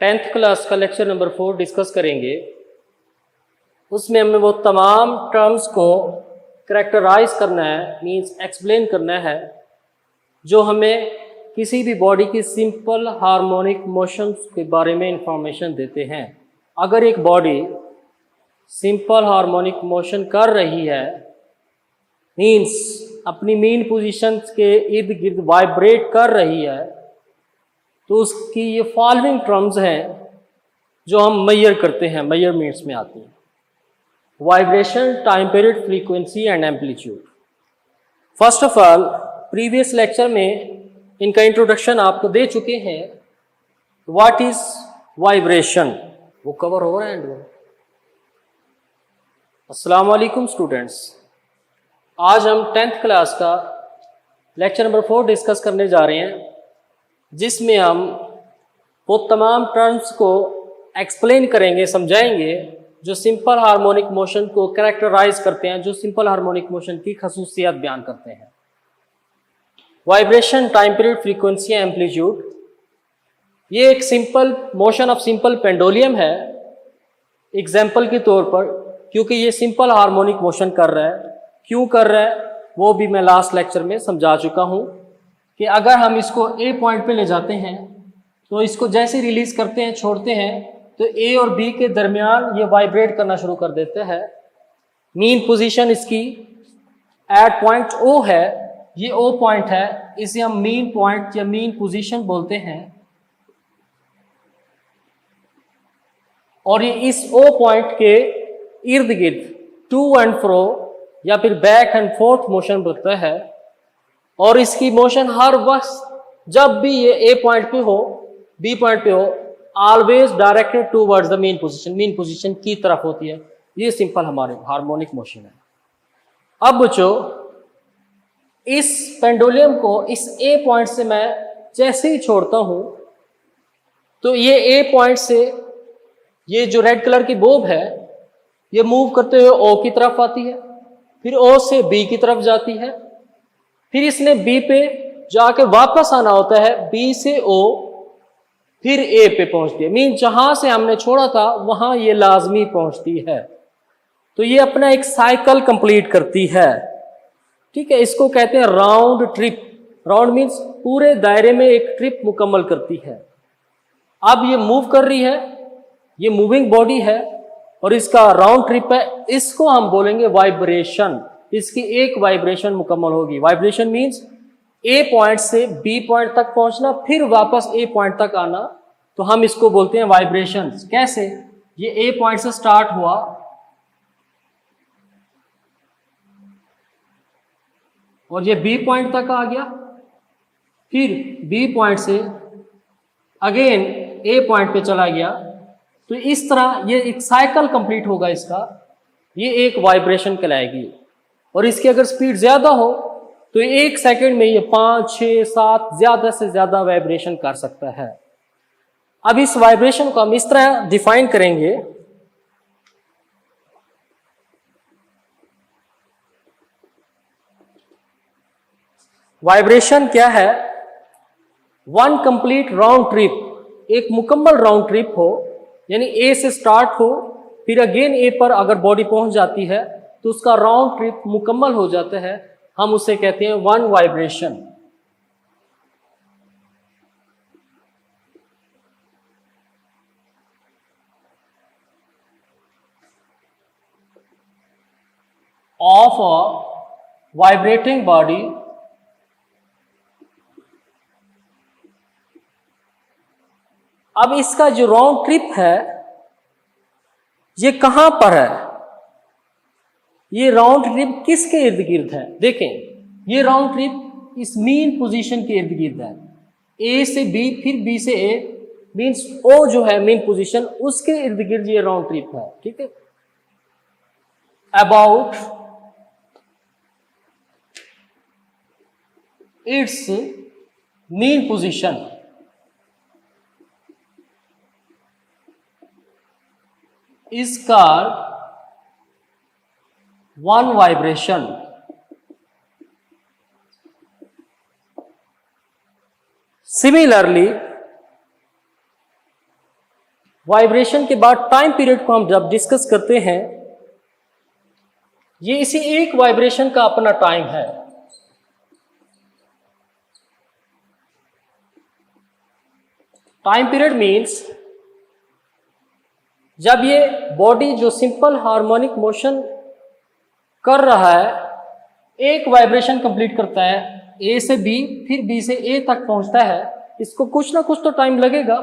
10th class का lecture number 4 discuss करेंगे। उसमें हमें वो तमाम टर्म्स को करेक्टराइज करना है, मींस एक्सप्लेन करना है, जो हमें किसी भी बॉडी की सिंपल हार्मोनिक मोशंस के बारे में इंफॉर्मेशन देते हैं। अगर एक बॉडी सिंपल हार्मोनिक मोशन कर रही है, मींस अपनी मेन पोजीशन के इर्द गिर्द वाइब्रेट कर रही है, तो उसकी ये फॉलोइंग टर्म्स हैं जो हम मेजर करते हैं, मेजरमेंट्स में आती हैं। Vibration, time period, frequency and amplitude. First of all, previous lecture में इनका इंट्रोडक्शन आपको दे चुके हैं। व्हाट इज वाइब्रेशन, वो कवर हो रहा है। अस्सलाम वालेकुम स्टूडेंट्स, आज हम 10th क्लास का लेक्चर नंबर 4 डिस्कस करने जा रहे हैं, जिसमें हम वो तमाम टर्म्स को एक्सप्लेन करेंगे, समझाएंगे, जो सिंपल हार्मोनिक मोशन को कैरेक्टराइज करते हैं, जो सिंपल हार्मोनिक मोशन की खसूसियत बयान करते हैं। Vibration, time period, frequency, amplitude, ये एक simple motion of simple pendulum है, एग्जाम्पल के तौर पर, क्योंकि ये सिंपल हार्मोनिक मोशन कर रहा है। क्यों कर रहा है वो भी मैं लास्ट लेक्चर में समझा चुका हूँ कि अगर हम इसको ए पॉइंट पे ले जाते हैं तो इसको जैसे रिलीज करते हैं, छोड़ते हैं, तो ए और बी के दरमियान ये वाइब्रेट करना शुरू कर देता है। मीन पोजीशन इसकी एट पॉइंट ओ है, ये ओ पॉइंट है, इसे हम मीन पॉइंट या मीन पोजीशन बोलते हैं। और ये इस ओ पॉइंट के इर्द गिर्द टू एंड फ्रो या फिर बैक एंड फोर्थ मोशन बनता है। और इसकी मोशन हर वक्त जब भी ये ए पॉइंट पे हो, बी पॉइंट पे हो, always directed towards the main position, main position की तरफ होती है। ये सिंपल हमारे हार्मोनिक मोशन है। अब बच्चों, इस पेंडुलम को इस ए पॉइंट से मैं जैसे ही छोड़ता हूं तो ये ए पॉइंट से ये जो रेड कलर की बोब है ये मूव करते हुए ओ की तरफ आती है, फिर ओ से बी की तरफ जाती है, फिर इसने बी पे जाके वापस आना होता है, बी से ओ, फिर ए पे पहुंचती है। मीन जहां से हमने छोड़ा था वहां ये लाजमी पहुंचती है। तो ये अपना एक साइकिल कंप्लीट करती है। ठीक है, इसको कहते हैं राउंड ट्रिप। राउंड मीन्स पूरे दायरे में एक ट्रिप मुकम्मल करती है। अब ये मूव कर रही है, ये मूविंग बॉडी है और इसका राउंड ट्रिप है, इसको हम बोलेंगे वाइब्रेशन। इसकी एक वाइब्रेशन मुकम्मल होगी। वाइब्रेशन मीन्स ए पॉइंट से बी पॉइंट तक पहुंचना, फिर वापस ए पॉइंट तक आना, तो हम इसको बोलते हैं वाइब्रेशन। कैसे? ये ए पॉइंट से स्टार्ट हुआ, और ये बी पॉइंट तक आ गया, फिर बी पॉइंट से अगेन ए पॉइंट पे चला गया। तो इस तरह ये एक साइकिल कंप्लीट होगा इसका, ये एक वाइब्रेशन कहलाएगी। और इसकी अगर स्पीड ज्यादा हो तो एक सेकंड में ये 5, 6, 7 ज्यादा से ज्यादा वाइब्रेशन कर सकता है। अब इस वाइब्रेशन को हम इस तरह डिफाइन करेंगे। वाइब्रेशन क्या है? वन कंप्लीट राउंड ट्रिप, एक मुकम्मल राउंड ट्रिप हो, यानी ए से स्टार्ट हो, फिर अगेन ए पर अगर बॉडी पहुंच जाती है तो उसका राउंड ट्रिप मुकम्मल हो जाता है, हम उसे कहते हैं one vibration. Of a vibrating body अब इसका जो राउंड ट्रिप है ये कहां पर है? ये राउंड ट्रिप किसके इर्द गिर्द है? देखें, ये राउंड ट्रिप इस मीन पोजीशन के इर्द गिर्द है। ए से बी, फिर बी से ए, मीन्स ओ जो है मेन पोजीशन, उसके इर्द गिर्द ये राउंड ट्रिप है। ठीक है, about it's main position is called one vibration. Similarly, vibration के बाद टाइम पीरियड को हम जब डिस्कस करते हैं, ये इसी एक वाइब्रेशन का अपना टाइम है। टाइम पीरियड मीन्स जब ये बॉडी जो सिंपल हार्मोनिक मोशन कर रहा है, एक वाइब्रेशन कंप्लीट करता है ए से बी, फिर बी से ए तक पहुंचता है, इसको कुछ ना कुछ तो टाइम लगेगा।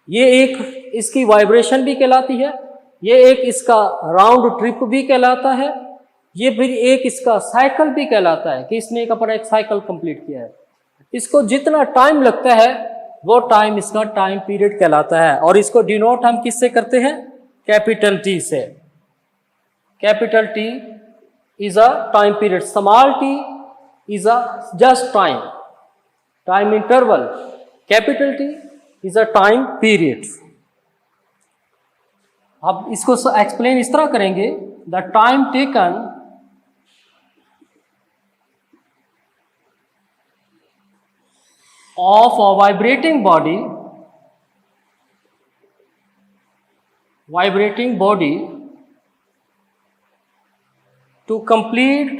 ये एक इसकी वाइब्रेशन भी कहलाती है, ये एक इसका राउंड ट्रिप भी कहलाता है, ये फिर एक इसका साइकिल भी कहलाता है कि इसने एक अपना एक साइकिल कंप्लीट किया है। इसको जितना टाइम लगता है वो टाइम इसका टाइम पीरियड कहलाता है। और इसको डिनोट हम किससे करते हैं? कैपिटल टी से। Capital T is a time period, small T is a just time interval, capital T is a time period. अब इसको एक्सप्लेन इस तरह करेंगे, the time taken of a vibrating body to complete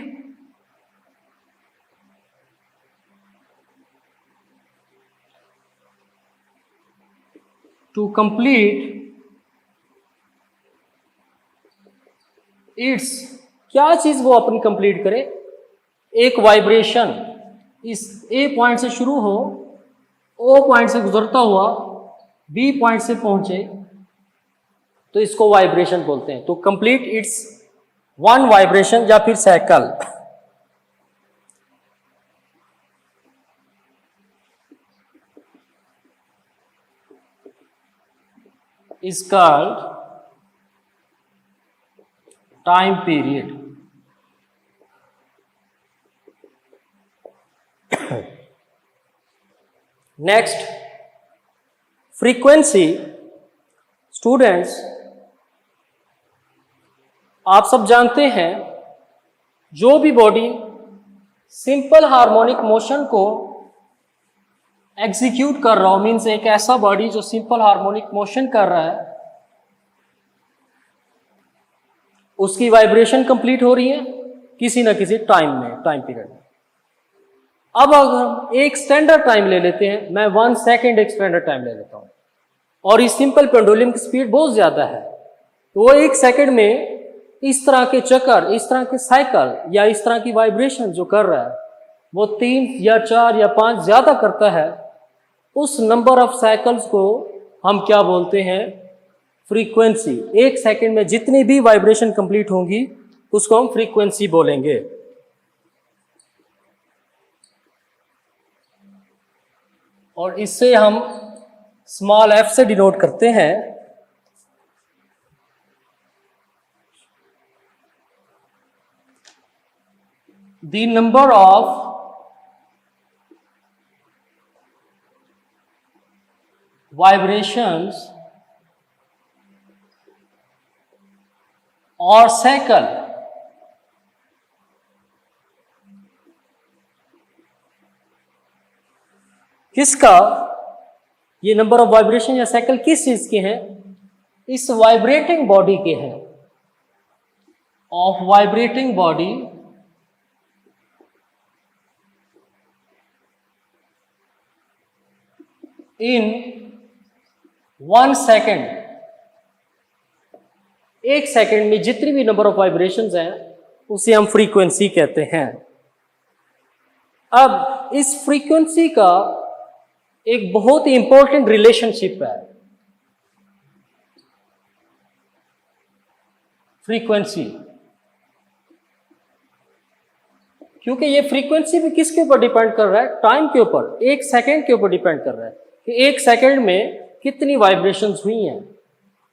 its, क्या चीज वो अपनी कंप्लीट करे? एक वाइब्रेशन इस ए पॉइंट से शुरू हो, ओ पॉइंट से गुजरता हुआ बी पॉइंट से पहुंचे, तो इसको वाइब्रेशन बोलते हैं। तो कंप्लीट इट्स वन वाइब्रेशन या फिर cycle is called time period. Next, frequency. Students, आप सब जानते हैं जो भी बॉडी सिंपल हार्मोनिक मोशन को एग्जीक्यूट कर रहा हो, मीन्स एक ऐसा बॉडी जो सिंपल हार्मोनिक मोशन कर रहा है, उसकी वाइब्रेशन कंप्लीट हो रही है किसी ना किसी टाइम में, टाइम पीरियड में। अब अगर हम एक स्टैंडर्ड टाइम ले लेते हैं, मैं 1 सेकेंड एक स्टैंडर्ड टाइम ले लेता हूं, और इस सिंपल पेंडुलम की स्पीड बहुत ज्यादा है, तो वो 1 सेकेंड में इस तरह के चक्कर, इस तरह के साइकिल या इस तरह की वाइब्रेशन जो कर रहा है वो 3 या 4 या 5 ज्यादा करता है। उस नंबर ऑफ साइकिल्स को हम क्या बोलते हैं? फ्रीक्वेंसी। 1 सेकेंड में जितनी भी वाइब्रेशन कंप्लीट होंगी उसको हम फ्रीक्वेंसी बोलेंगे। और इससे हम स्मॉल एफ से डिनोट करते हैं। द नंबर ऑफ वाइब्रेशंस और साइकिल किसका, ये नंबर ऑफ वाइब्रेशन या साइकिल किस चीज के हैं? इस वाइब्रेटिंग बॉडी के हैं। Of vibrating body in 1 second. 1 second में जितनी भी नंबर ऑफ वाइब्रेशंस हैं उसे हम फ्रीक्वेंसी कहते हैं। अब इस फ्रीक्वेंसी का एक बहुत ही इंपॉर्टेंट रिलेशनशिप है। फ्रीक्वेंसी, क्योंकि ये फ्रीक्वेंसी भी किसके ऊपर डिपेंड कर रहा है? टाइम के ऊपर, 1 सेकेंड के ऊपर डिपेंड कर रहा है कि 1 सेकेंड में कितनी वाइब्रेशंस हुई हैं।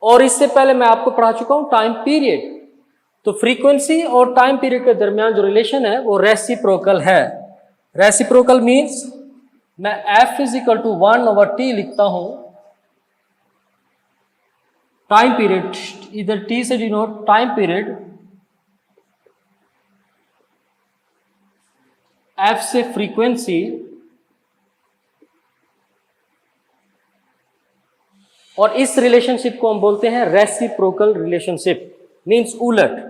और इससे पहले मैं आपको पढ़ा चुका हूं टाइम पीरियड। तो फ्रीक्वेंसी और टाइम पीरियड के दरमियान जो रिलेशन है वो रेसिप्रोकल है। रेसिप्रोकल मीन्स मैं F इजिकल टू 1/T लिखता हूं। टाइम पीरियड, इधर T से डिनोट टाइम पीरियड, F से फ्रीक्वेंसी, और इस रिलेशनशिप को हम बोलते हैं रेसिप्रोकल रिलेशनशिप, मीन्स उलट।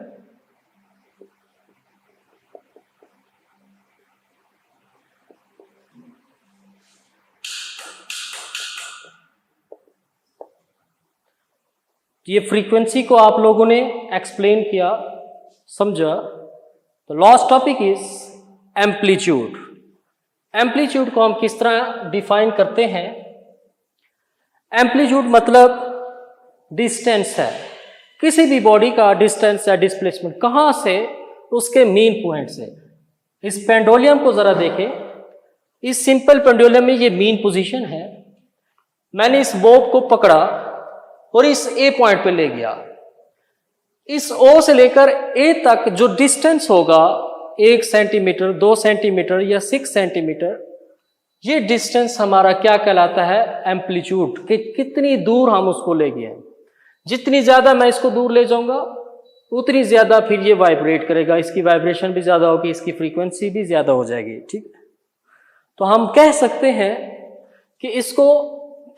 ये फ्रीक्वेंसी को आप लोगों ने एक्सप्लेन किया, समझा। तो last topic is amplitude. Amplitude को हम किस तरह डिफाइन करते हैं? एम्पलीट्यूड मतलब डिस्टेंस है, किसी भी बॉडी का डिस्टेंस या डिस्प्लेसमेंट, कहाँ से? उसके मेन पॉइंट से। इस पेंडुलम को जरा देखें, इस सिंपल पेंडुलम में ये मेन पोजीशन है। मैंने इस बॉब को पकड़ा और इस ए पॉइंट पे ले गया। इस ओ से लेकर ए तक जो डिस्टेंस होगा 1 सेंटीमीटर, 2 सेंटीमीटर या 6 सेंटीमीटर, ये डिस्टेंस हमारा क्या कहलाता है? एम्पलीट्यूड। कि कितनी दूर हम उसको ले गए। जितनी ज्यादा मैं इसको दूर ले जाऊंगा उतनी ज्यादा फिर ये वाइब्रेट करेगा, इसकी वाइब्रेशन भी ज्यादा होगी, इसकी फ्रीक्वेंसी भी ज्यादा हो जाएगी। ठीक, तो हम कह सकते हैं कि इसको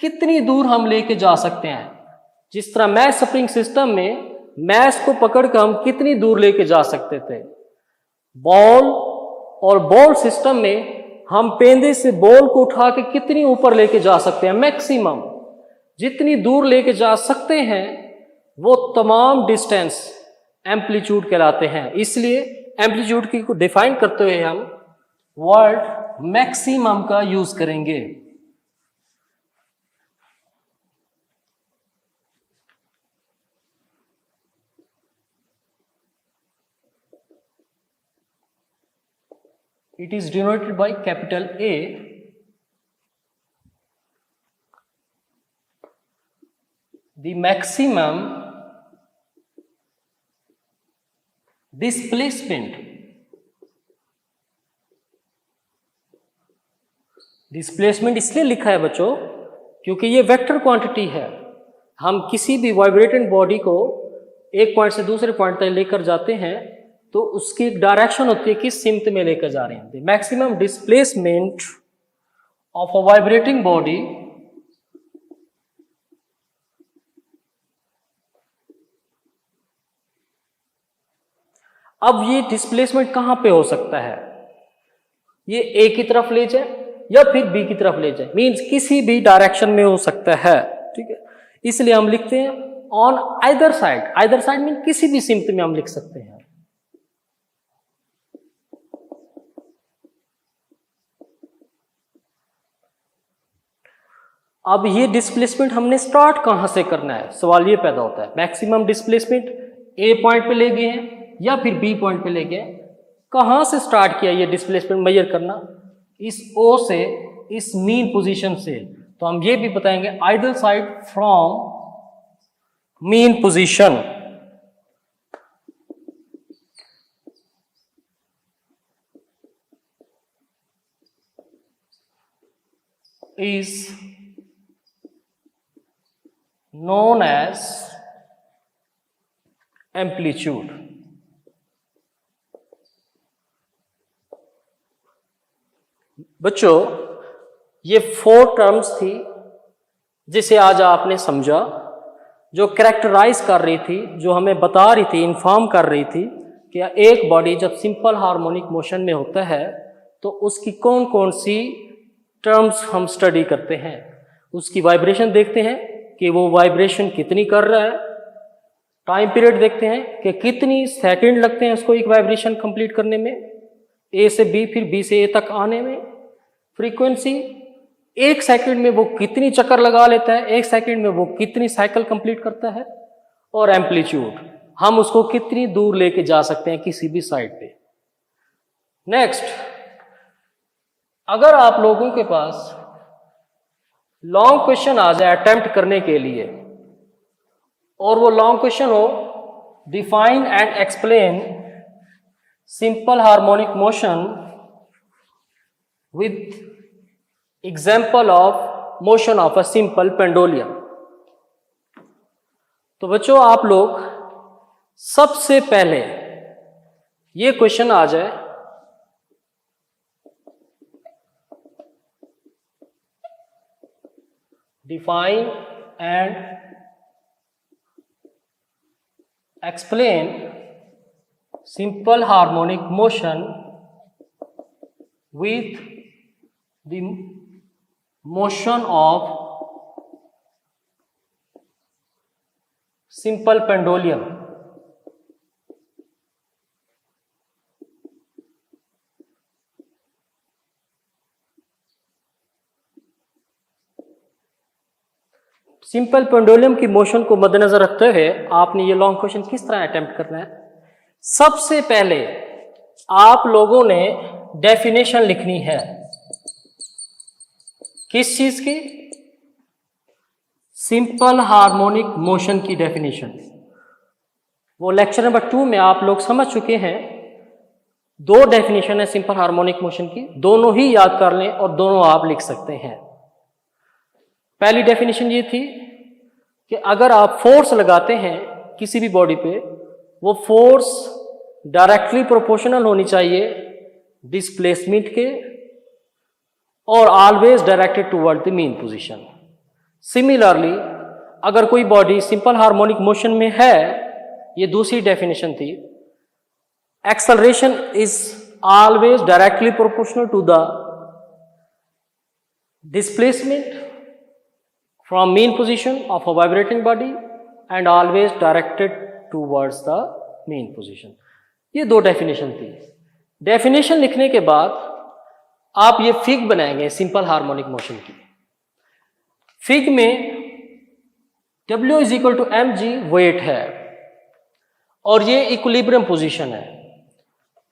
कितनी दूर हम लेके जा सकते हैं। जिस तरह मैस स्प्रिंग सिस्टम में मैस को पकड़कर हम कितनी दूर लेके जा सकते थे, बॉल और बॉल सिस्टम में हम पेंदे से बॉल को उठा के कितनी ऊपर लेके जा सकते हैं। मैक्सिमम जितनी दूर लेके जा सकते हैं वो तमाम डिस्टेंस एम्पलीट्यूड कहलाते हैं। इसलिए एम्पलीट्यूड की को डिफाइन करते हुए हम वर्ड मैक्सिमम का यूज करेंगे। It is denoted by capital A. The maximum displacement. Displacement इसलिए लिखा है बच्चों क्योंकि ये वेक्टर क्वांटिटी है। हम किसी भी वाइब्रेटेंट बॉडी को एक पॉइंट से दूसरे पॉइंट तक लेकर जाते हैं तो उसकी एक डायरेक्शन होती है, किस सिमत में लेकर जा रहे हैं। The maximum displacement of a vibrating body अब ये डिस्प्लेसमेंट कहां पे हो सकता है? ये ए की तरफ ले जाए या फिर बी की तरफ ले जाए, मींस किसी भी डायरेक्शन में हो सकता है। ठीक है, इसलिए हम लिखते हैं on either side. Either side mean किसी भी सिमत में हम लिख सकते हैं। अब ये डिस्प्लेसमेंट हमने स्टार्ट कहां से करना है, सवाल ये पैदा होता है। मैक्सिमम डिस्प्लेसमेंट ए पॉइंट पे ले गए हैं या फिर बी पॉइंट पे ले गए, कहां से स्टार्ट किया ये डिस्प्लेसमेंट मेजर करना? इस ओ से, इस मीन पोजीशन से। तो हम ये भी बताएंगे either side from mean position. Is known as amplitude। बच्चों ये 4 टर्म्स थी जिसे आज आपने समझा, जो कैरेक्टराइज कर रही थी, जो हमें बता रही थी, इन्फॉर्म कर रही थी कि एक बॉडी जब सिंपल हार्मोनिक मोशन में होता है तो उसकी कौन कौन सी टर्म्स हम स्टडी करते हैं। उसकी वाइब्रेशन देखते हैं कि वो वाइब्रेशन कितनी कर रहा है, टाइम पीरियड देखते हैं कि कितनी सेकंड लगते हैं उसको एक वाइब्रेशन कंप्लीट करने में, ए से बी फिर बी से ए तक आने में, फ्रीक्वेंसी 1 सेकंड में वो कितनी चक्कर लगा लेता है, 1 सेकंड में वो कितनी साइकिल कंप्लीट करता है, और एम्पलीट्यूड हम उसको कितनी दूर लेके जा सकते हैं किसी भी साइड पे। नेक्स्ट, अगर आप लोगों के पास लॉन्ग क्वेश्चन आ जाए अटेम्प्ट करने के लिए और वो लॉन्ग क्वेश्चन हो define and explain simple harmonic motion with example of motion of a simple pendulum, तो बच्चों आप लोग सबसे पहले ये क्वेश्चन आ जाए, define and explain simple harmonic motion with the motion of simple pendulum. Simple pendulum की मोशन को मद्देनजर रखते हुए आपने ये लॉन्ग क्वेश्चन किस तरह अटेम्प्ट करना है। सबसे पहले आप लोगों ने डेफिनेशन लिखनी है। किस चीज की? सिंपल हार्मोनिक मोशन की डेफिनेशन। वो लेक्चर नंबर 2 में आप लोग समझ चुके हैं। 2 डेफिनेशन है सिंपल हार्मोनिक मोशन की, दोनों ही याद कर लें और दोनों आप लिख सकते हैं। पहली डेफिनेशन ये थी कि अगर आप फोर्स लगाते हैं किसी भी बॉडी पे, वो फोर्स डायरेक्टली प्रोपोर्शनल होनी चाहिए डिस्प्लेसमेंट के और always directed toward the mean position. Similarly अगर कोई बॉडी सिंपल हार्मोनिक मोशन में है, ये दूसरी डेफिनेशन थी, acceleration is always directly proportional to the displacement from mean position of a vibrating body and always directed towards the mean position। ये 2 definition थी। Definition लिखने के बाद आप ये फिग बनाएंगे सिंपल हार्मोनिक मोशन की। फिग में W is equal to mg weight है और ये इक्विलिब्रियम पोजीशन है।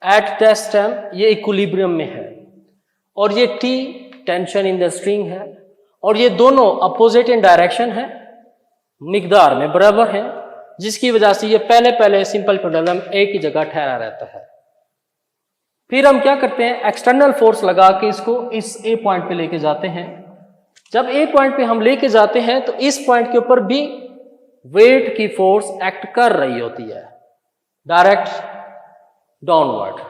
एट दैट टाइम ये इक्विलिब्रियम में है और ये T tension in the string है और ये दोनों अपोजिट इन डायरेक्शन है, मिकदार में बराबर है, जिसकी वजह से ये पहले सिंपल पेंडुलम एक ही जगह ठहरा रहता है। फिर हम क्या करते हैं, एक्सटर्नल फोर्स लगा के इसको इस ए पॉइंट पे लेके जाते हैं। जब ए पॉइंट पे हम लेके जाते हैं तो इस पॉइंट के ऊपर भी वेट की फोर्स एक्ट कर रही होती है डायरेक्ट डाउनवर्ड।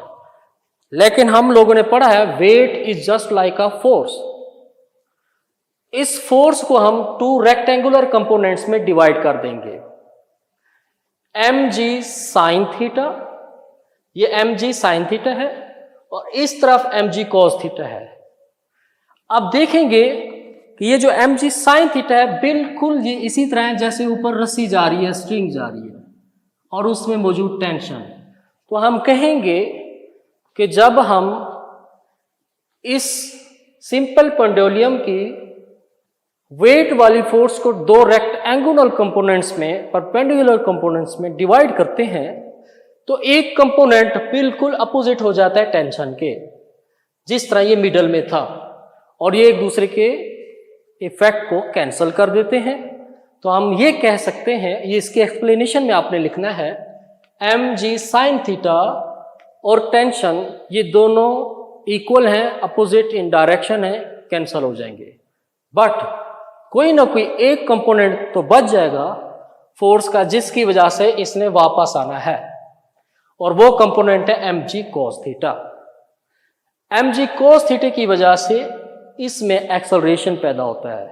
लेकिन हम लोगों ने पढ़ा है weight is just like a force. इस फोर्स को हम 2 रेक्टेंगुलर कंपोनेंट्स में डिवाइड कर देंगे। mg साइन थीटा, ये mg साइन थीटा है और इस तरफ mg कॉस थीटा है। अब देखेंगे कि ये जो mg साइन थीटा है बिल्कुल ये इसी तरह है जैसे ऊपर रस्सी जा रही है, स्ट्रिंग जा रही है और उसमें मौजूद टेंशन। तो हम कहेंगे कि जब हम इस सिंपल पेंडुलम की वेट वाली फोर्स को 2 रेक्टेंगुलर कंपोनेंट्स में, परपेंडिकुलर कंपोनेंट्स में डिवाइड करते हैं तो एक कंपोनेंट बिल्कुल अपोजिट हो जाता है टेंशन के, जिस तरह ये मिडल में था, और ये एक दूसरे के इफेक्ट को कैंसल कर देते हैं। तो हम ये कह सकते हैं, ये इसके एक्सप्लेनेशन में आपने लिखना है, mg साइन थीटा और टेंशन ये दोनों इक्वल हैं, अपोजिट इन डायरेक्शन है, कैंसल हो जाएंगे। बट कोई ना कोई एक कंपोनेंट तो बच जाएगा फोर्स का, जिसकी वजह से इसने वापस आना है, और वो कंपोनेंट है mg cos theta. mg cos theta की वजह से इसमें एक्सेलरेशन पैदा होता है।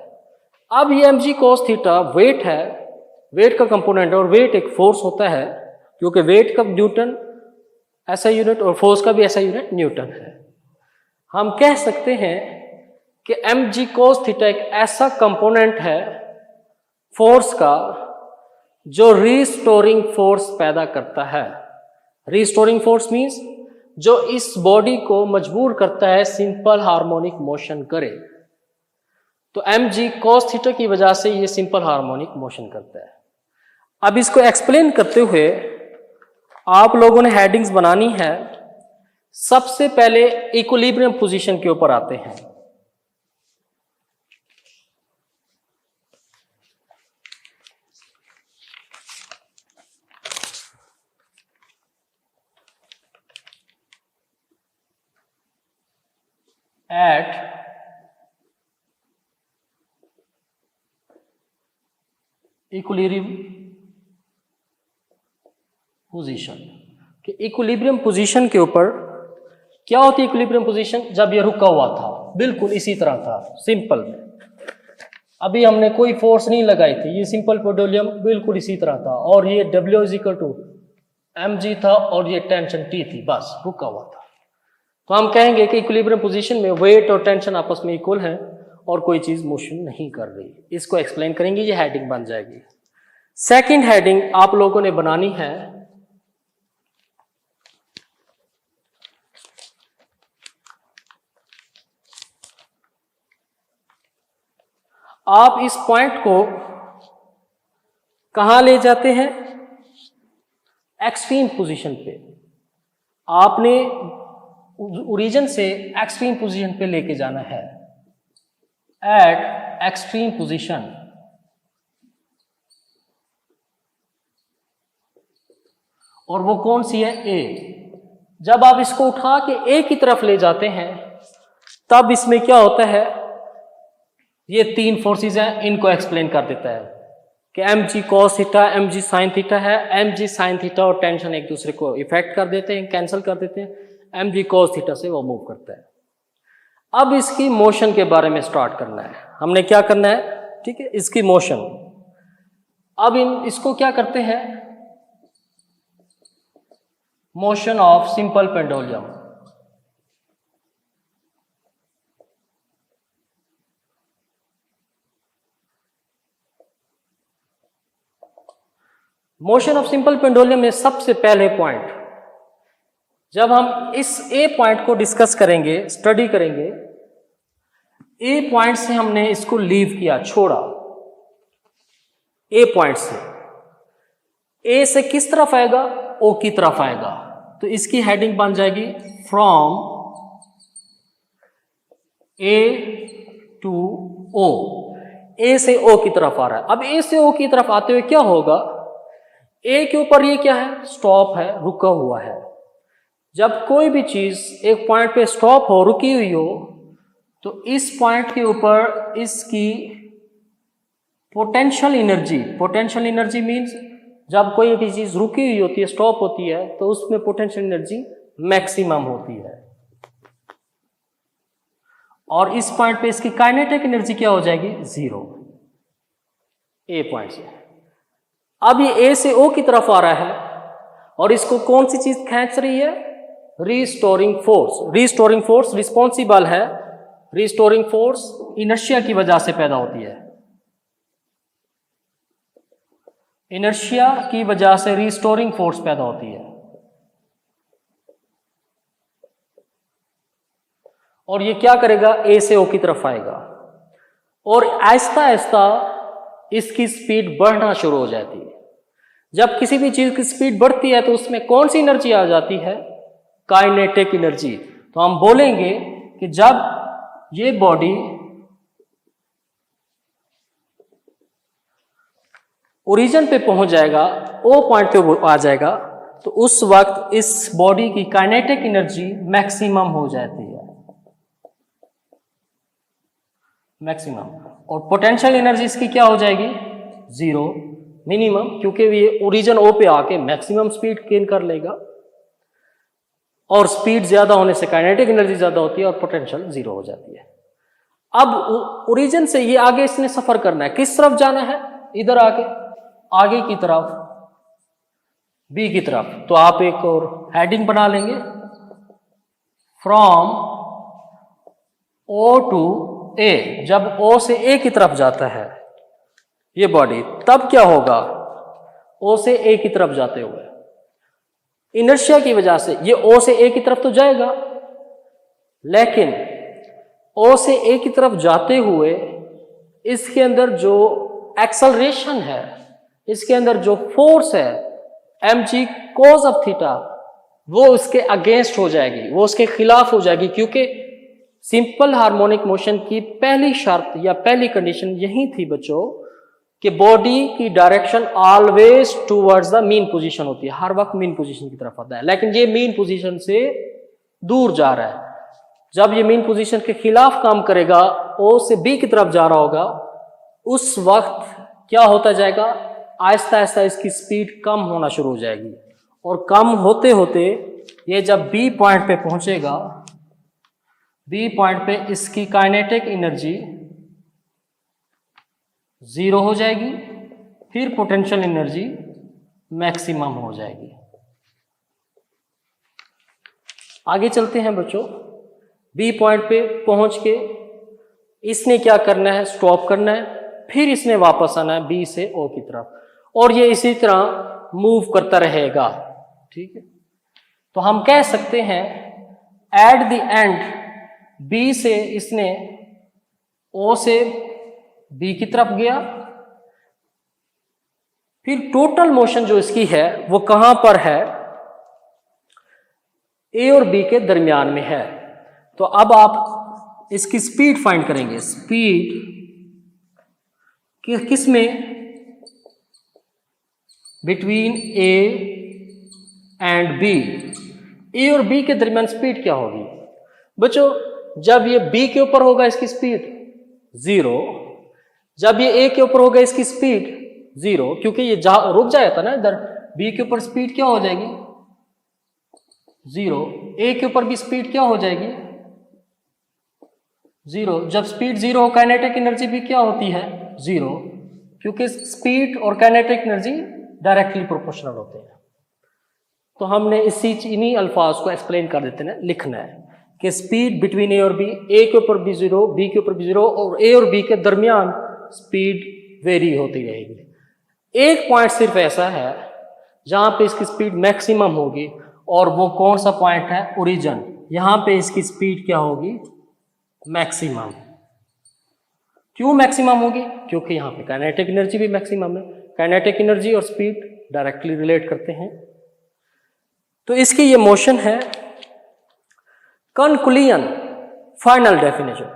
अब ये mg cos थीटा वेट है, वेट का कंपोनेंट है और वेट एक फोर्स होता है, क्योंकि वेट का न्यूटन ऐसा यूनिट और फोर्स का भी ऐसा यूनिट न्यूटन है। हम कह सकते हैं कि mg cos थीटा एक ऐसा कंपोनेंट है फोर्स का जो रिस्टोरिंग फोर्स पैदा करता है। रिस्टोरिंग फोर्स मींस जो इस बॉडी को मजबूर करता है सिंपल हार्मोनिक मोशन करे। तो mg cos थीटा की वजह से ये सिंपल हार्मोनिक मोशन करता है। अब इसको एक्सप्लेन करते हुए आप लोगों ने हेडिंग्स बनानी है। सबसे पहले इक्विलिब्रियम पोजीशन के ऊपर आते हैं। at इक्विलिब्रियम पोजीशन कि इक्विलिब्रियम पोजीशन के ऊपर क्या होती है इक्विलिब्रियम पोजीशन? जब ये रुका हुआ था, बिल्कुल इसी तरह था सिंपल में, अभी हमने कोई फोर्स नहीं लगाई थी, ये सिंपल पेंडुलम बिल्कुल इसी तरह था और ये W = mg था और ये टेंशन T थी, बस रुका हुआ था। तो हम कहेंगे कि इक्विलिब्रियम पोजीशन में वेट और टेंशन आपस में इक्वल है और कोई चीज मोशन नहीं कर रही। इसको एक्सप्लेन करेंगे, ये हेडिंग बन जाएगी। सेकंड हेडिंग आप लोगों ने बनानी है आप इस पॉइंट को कहां ले जाते हैं, एक्सट्रीम पोजीशन पे। आपने ओरिजिन से एक्सट्रीम पोजीशन पे लेके जाना है, एट एक्सट्रीम पोजीशन। और वो कौन सी है, ए। जब आप इसको उठा के ए की तरफ ले जाते हैं तब इसमें क्या होता है, ये तीन फोर्सेस हैं, इनको एक्सप्लेन कर देता है कि mg cos theta mg sin theta है। mg sin थीटा और टेंशन एक दूसरे को इफेक्ट कर देते हैं, कैंसिल कर देते हैं। mg cos थीटा से वो मूव करता है। अब इसकी मोशन के बारे में स्टार्ट करना है, हमने क्या करना है, ठीक है, इसकी मोशन। अब इसको क्या करते हैं, motion of simple pendulum. Motion of simple pendulum में सबसे पहले पॉइंट, जब हम इस ए पॉइंट को डिस्कस करेंगे, स्टडी करेंगे, ए पॉइंट से हमने इसको लीव किया, छोड़ा। ए पॉइंट से, ए से किस तरफ आएगा, ओ की तरफ आएगा। तो इसकी हेडिंग बन जाएगी फ्रॉम ए टू ओ। ए से ओ की तरफ आ रहा है। अब ए से ओ की तरफ आते हुए क्या होगा, ए के ऊपर ये क्या है, स्टॉप है, रुका हुआ है। जब कोई भी चीज एक पॉइंट पे स्टॉप हो, रुकी हुई हो, तो इस पॉइंट के ऊपर इसकी पोटेंशियल एनर्जी मींस जब कोई भी चीज रुकी हुई होती है, स्टॉप होती है, तो उसमें पोटेंशियल एनर्जी मैक्सिमम होती है। और इस पॉइंट पे इसकी काइनेटिक एनर्जी क्या हो जाएगी, 0, ए पॉइंट से। अब ये ए से ओ की तरफ आ रहा है और इसको कौन सी चीज खींच रही है, restoring force. Restoring force responsible है, रीस्टोरिंग फोर्स इनर्शिया की वजह से पैदा होती है। इनर्शिया की वजह से रीस्टोरिंग फोर्स पैदा होती है। और ये क्या करेगा, ए से ओ की तरफ आएगा और आहिस्ता आहिस्ता इसकी स्पीड बढ़ना शुरू हो जाती है। जब किसी भी चीज की स्पीड बढ़ती है तो उसमें कौन सी एनर्जी आ जाती है, काइनेटिक एनर्जी। तो हम बोलेंगे कि जब ये बॉडी ओरिजिन पे पहुंच जाएगा, ओ पॉइंट पे आ जाएगा, तो उस वक्त इस बॉडी की काइनेटिक एनर्जी मैक्सिमम हो जाती है, मैक्सिमम। और पोटेंशियल एनर्जी इसकी क्या हो जाएगी, 0 मिनिमम, क्योंकि ये ओरिजिन ओ पे आके मैक्सिमम स्पीड गेन कर लेगा और स्पीड ज्यादा होने से काइनेटिक एनर्जी ज्यादा होती है और पोटेंशियल 0 हो जाती है। अब ओरिजिन से ये आगे इसने सफर करना है, किस तरफ जाना है, इधर आगे की तरफ, बी की तरफ। तो आप एक और हेडिंग बना लेंगे, फ्रॉम ओ टू ए। जब ओ से ए की तरफ जाता है ये बॉडी, तब क्या होगा, ओ से ए की तरफ जाते हुए इनर्शिया की वजह से ये ओ से ए की तरफ तो जाएगा, लेकिन ओ से ए की तरफ जाते हुए इसके अंदर जो एक्सेलरेशन है, इसके अंदर जो फोर्स है mg cos ऑफ थीटा, वो उसके अगेंस्ट हो जाएगी, वो उसके खिलाफ हो जाएगी। क्योंकि सिंपल हार्मोनिक मोशन की पहली शर्त या पहली कंडीशन यही थी बच्चों कि बॉडी की direction always towards the mean position होती है, हर वक्त मीन पोजीशन की तरफ आता है। लेकिन ये मीन पोजीशन से दूर जा रहा है। जब ये मीन पोजीशन के खिलाफ काम करेगा, ओ से बी की तरफ जा रहा होगा, उस वक्त क्या होता जाएगा, आहिस्ता आहिस्ता इसकी स्पीड कम होना शुरू हो जाएगी और कम होते होते ये जब बी पॉइंट पे पहुंचेगा, बी पॉइंट पे इसकी काइनेटिक एनर्जी 0 हो जाएगी, फिर पोटेंशियल एनर्जी मैक्सिमम हो जाएगी। आगे चलते हैं बच्चों। बी पॉइंट पे पहुंच के इसने क्या करना है, स्टॉप करना है, फिर इसने वापस आना है बी से ओ की तरफ, और ये इसी तरह मूव करता रहेगा। ठीक है, तो हम कह सकते हैं एट द एंड बी से इसने ओ से बी की तरफ गया, फिर टोटल मोशन जो इसकी है वो कहां पर है, ए और बी के दरमियान में है। तो अब आप इसकी स्पीड फाइंड करेंगे। स्पीड किस में, बिटवीन ए एंड बी, ए और बी के दरमियान स्पीड क्या होगी बच्चों? जब ये बी के ऊपर होगा इसकी स्पीड 0, जब ये ए के ऊपर होगा इसकी स्पीड 0, क्योंकि ये रुक जाएगा ना इधर, बी के ऊपर स्पीड क्या हो जाएगी 0, ए के ऊपर भी स्पीड क्या हो जाएगी 0। जब स्पीड 0 हो, काइनेटिक एनर्जी भी क्या होती है 0, क्योंकि स्पीड और काइनेटिक एनर्जी डायरेक्टली प्रोपोर्शनल होते हैं। तो हमने इन्हीं अल्फाज को एक्सप्लेन कर देते हैं, लिखना है कि स्पीड बिटवीन ए और बी, ए के ऊपर भी 0, बी के ऊपर भी 0, और ए और बी के दरमियान स्पीड वेरी होती रहेगी। एक पॉइंट सिर्फ ऐसा है जहां पे इसकी स्पीड मैक्सिमम होगी, और वो कौन सा पॉइंट है, ओरिजिन। यहां पे इसकी स्पीड क्या होगी, मैक्सिमम। क्यों मैक्सिमम होगी? क्योंकि यहां पे काइनेटिक एनर्जी भी मैक्सिमम है। काइनेटिक एनर्जी और स्पीड डायरेक्टली रिलेट करते हैं। तो इसकी ये मोशन है। कंक्लूजन, फाइनल डेफिनेशन,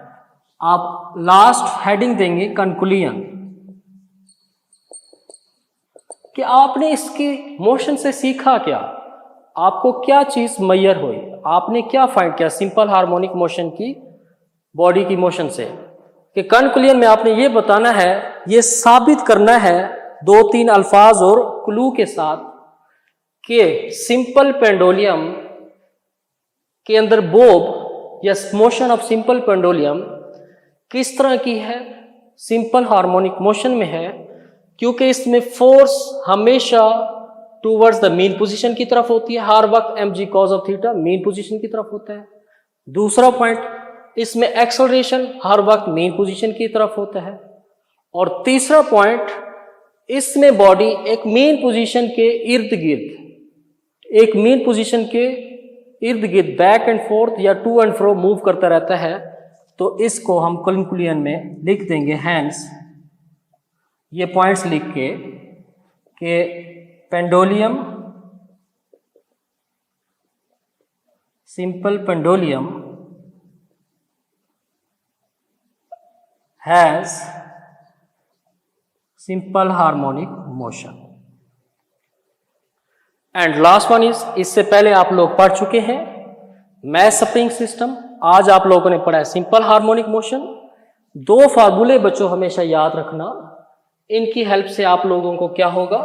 आप लास्ट हेडिंग देंगे कंक्लूजन, कि आपने इसकी मोशन से सीखा क्या, आपको क्या चीज मैयर हुई, आपने क्या फाइंड किया सिंपल हार्मोनिक मोशन की, बॉडी की मोशन से। कि कंक्लूजन में आपने ये बताना है, ये साबित करना है 2-3 अल्फाज और क्लू के साथ कि सिंपल पेंडुलम के अंदर बोब या मोशन ऑफ सिंपल पेंडुलम किस तरह की है, सिंपल हार्मोनिक मोशन में है, क्योंकि इसमें फोर्स हमेशा टूवर्ड्स द मीन पोजीशन की तरफ होती है, हर वक्त mg cos of theta mean position की तरफ होता है। दूसरा पॉइंट, इसमें एक्सेलरेशन हर वक्त मीन पोजीशन की तरफ होता है। और तीसरा पॉइंट, इसमें बॉडी एक मीन पोजीशन के इर्द गिर्द, एक मीन पोजीशन के इर्द गिर्द बैक एंड फोर्थ या टू एंड फ्रो मूव करता रहता है। तो इसको हम कंक्लूजन में लिख देंगे, हैंस ये पॉइंट्स लिख के pendulum, simple pendulum has simple harmonic motion. And last one is, इससे पहले आप लोग पढ़ चुके हैं मैस स्प्रिंग सिस्टम, आज आप लोगों ने पढ़ा है सिंपल हार्मोनिक मोशन। 2 फार्मूले बच्चों हमेशा याद रखना, इनकी हेल्प से आप लोगों को क्या होगा,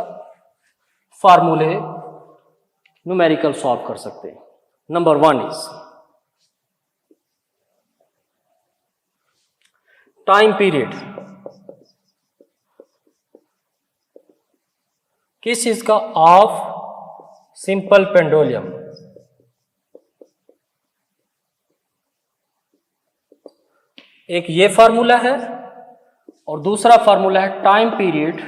फार्मूले न्यूमेरिकल सॉल्व कर सकते हैं। Number 1 is time period. किस चीज का, ऑफ सिंपल पेंडुलम। एक ये फार्मूला है और दूसरा फार्मूला है टाइम पीरियड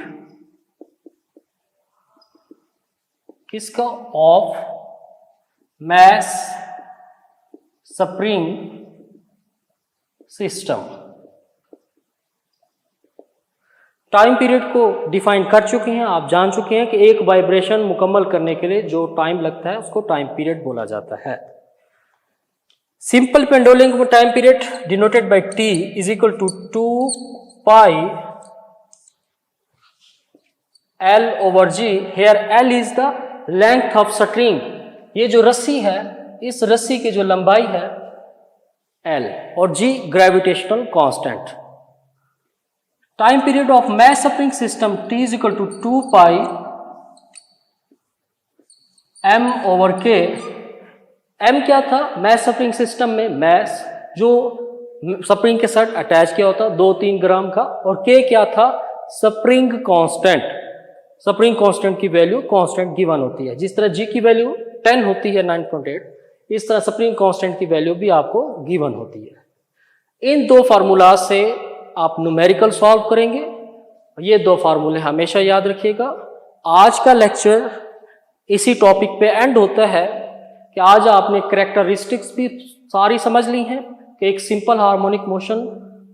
किसका, of mass spring system. Time period को डिफाइन कर चुके हैं, आप जान चुके हैं कि एक वाइब्रेशन मुकम्मल करने के लिए जो टाइम लगता है उसको टाइम पीरियड बोला जाता है। सिंपल पेंडुलम को time period denoted by T is equal to 2 pi L over G। Here L is the length of string, ये जो रस्सी है, इस रस्सी की जो लंबाई है L, और G gravitational constant. Time period of mass spring system T is equal to 2 pi M over K। M क्या था मैस स्प्रिंग सिस्टम में, मैस जो स्प्रिंग के साथ अटैच किया होता 2-3 ग्राम का, और K क्या था स्प्रिंग कांस्टेंट की वैल्यू कांस्टेंट गिवन होती है। जिस तरह जी की वैल्यू 10 होती है 9.8, इस तरह स्प्रिंग कांस्टेंट की वैल्यू भी आपको गिवन होती है। इन दो फार्मूला से आप न्यूमेरिकल सॉल्व करेंगे। ये दो फार्मूले हमेशा याद रखिएगा। आज का लेक्चर इसी टॉपिक पे एंड होता है कि आज आपने कैरेक्टरिस्टिक्स भी सारी समझ ली हैं कि एक सिंपल हार्मोनिक मोशन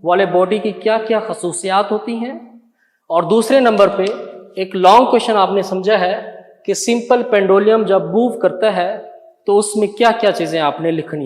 वाले बॉडी की क्या क्या खसूसियात होती हैं, और दूसरे नंबर पे एक लॉन्ग क्वेश्चन आपने समझा है कि सिंपल पेंडुलम जब मूव करता है तो उसमें क्या क्या चीज़ें आपने लिखनी